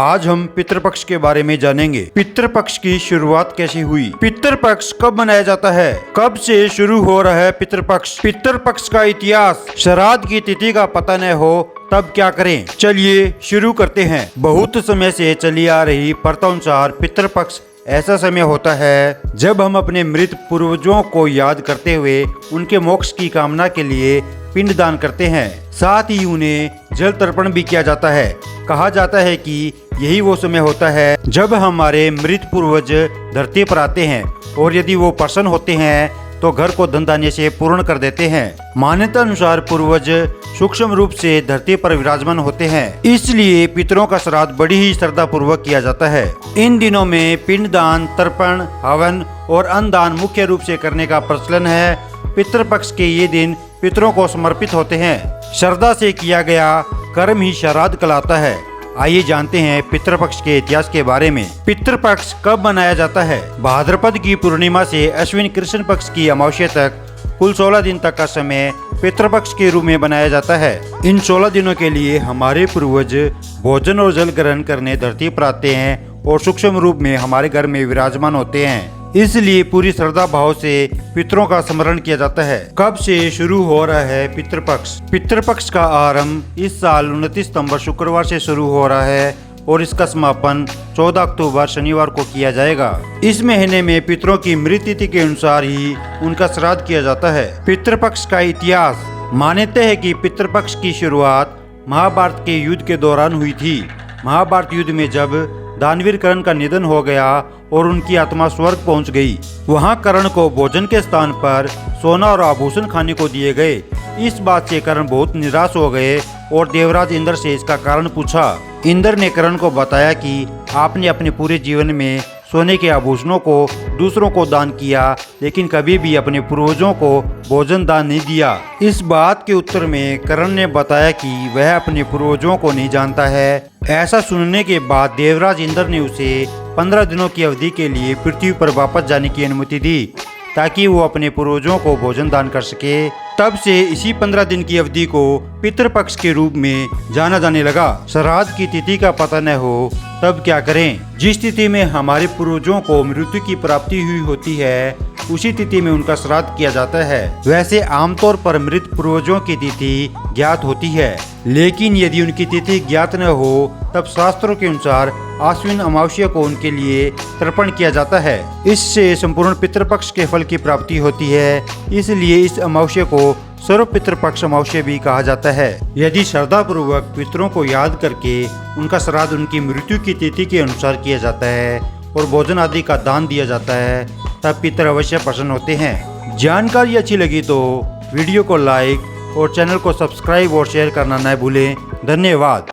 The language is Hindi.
आज हम पितृपक्ष के बारे में जानेंगे। पितृपक्ष की शुरुआत कैसे हुई, पितृपक्ष कब मनाया जाता है, कब से शुरू हो रहा है पितृपक्ष, पितृपक्ष का इतिहास, श्राद्ध की तिथि का पता न हो तब क्या करें। चलिए शुरू करते हैं। बहुत समय से चली आ रही प्रथानुसार पितृपक्ष ऐसा समय होता है जब हम अपने मृत पूर्वजों को याद करते हुए उनके मोक्ष की कामना के लिए पिंडदान करते हैं। साथ ही उन्हें जल तर्पण भी किया जाता है। कहा जाता है कि यही वो समय होता है जब हमारे मृत पूर्वज धरती पर आते हैं और यदि वो प्रसन्न होते हैं तो घर को धन धान्य से पूर्ण कर देते हैं। मान्यता अनुसार पूर्वज सूक्ष्म रूप से धरती पर विराजमान होते हैं, इसलिए पितरों का श्राद्ध बड़ी ही श्रद्धा पूर्वक किया जाता है। इन दिनों में पिंडदान, तर्पण, हवन और अन्नदान मुख्य रूप से करने का प्रचलन है। पितृपक्ष के ये दिन पितरों को समर्पित होते हैं। श्रद्धा से किया गया कर्म ही श्राद्ध कहलाता है। आइए जानते हैं पितृपक्ष के इतिहास के बारे में। पितृपक्ष कब मनाया जाता है? भाद्रपद की पूर्णिमा से अश्विन कृष्ण पक्ष की अमावस्या तक कुल 16 दिन तक का समय पितृपक्ष के रूप में बनाया जाता है। इन 16 दिनों के लिए हमारे पूर्वज भोजन और जल ग्रहण करने धरती पर आते हैं और सूक्ष्म रूप में हमारे घर में विराजमान होते हैं। इसलिए पूरी श्रद्धा भाव से पितरों का स्मरण किया जाता है। कब से शुरू हो रहा है पितृपक्ष? पितृपक्ष का आरंभ इस साल 29 सितंबर शुक्रवार से शुरू हो रहा है और इसका समापन 14 अक्टूबर शनिवार को किया जाएगा। इस महीने में पितरों की मृत तिथि के अनुसार ही उनका श्राद्ध किया जाता है। पितृपक्ष का इतिहास। मान्यता है कि पितृपक्ष की शुरुआत महाभारत के युद्ध के दौरान हुई थी। महाभारत युद्ध में जब दानवीर कर्ण का निधन हो गया और उनकी आत्मा स्वर्ग पहुंच गई, वहां कर्ण को भोजन के स्थान पर सोना और आभूषण खाने को दिए गए। इस बात से कर्ण बहुत निराश हो गए और देवराज इंद्र से इसका कारण पूछा। इंद्र ने कर्ण को बताया कि आपने अपने पूरे जीवन में सोने के आभूषणों को दूसरों को दान किया, लेकिन कभी भी अपने पूर्वजों को भोजन दान नहीं दिया। इस बात के उत्तर में कर्ण ने बताया कि वह अपने पूर्वजों को नहीं जानता है। ऐसा सुनने के बाद देवराज इंद्र ने उसे 15 दिनों की अवधि के लिए पृथ्वी पर वापस जाने की अनुमति दी ताकि वो अपने पूर्वजों को भोजन दान कर सके। तब से इसी 15 दिन की अवधि को पितृपक्ष के रूप में जाना जाने लगा। श्राद्ध की तिथि का पता न हो तब क्या करें? जिस तिथि में हमारे पूर्वजों को मृत्यु की प्राप्ति हुई होती है उसी तिथि में उनका श्राद्ध किया जाता है। वैसे आमतौर पर मृत पूर्वजों की तिथि ज्ञात होती है, लेकिन यदि उनकी तिथि ज्ञात न हो तब शास्त्रों के अनुसार आश्विन अमावस्या को उनके लिए तर्पण किया जाता है। इससे संपूर्ण पितृपक्ष के फल की प्राप्ति होती है, इसलिए इस अमावस्या को सर्व पितृपक्ष अमावस्या भी कहा जाता है। यदि श्रद्धा पूर्वक पितरों को याद करके उनका श्राद्ध उनकी मृत्यु की तिथि के अनुसार किया जाता है और भोजन आदि का दान दिया जाता है तब पितर अवश्य प्रसन्न होते हैं। जानकारी अच्छी लगी तो वीडियो को लाइक और चैनल को सब्सक्राइब और शेयर करना न भूलें। धन्यवाद।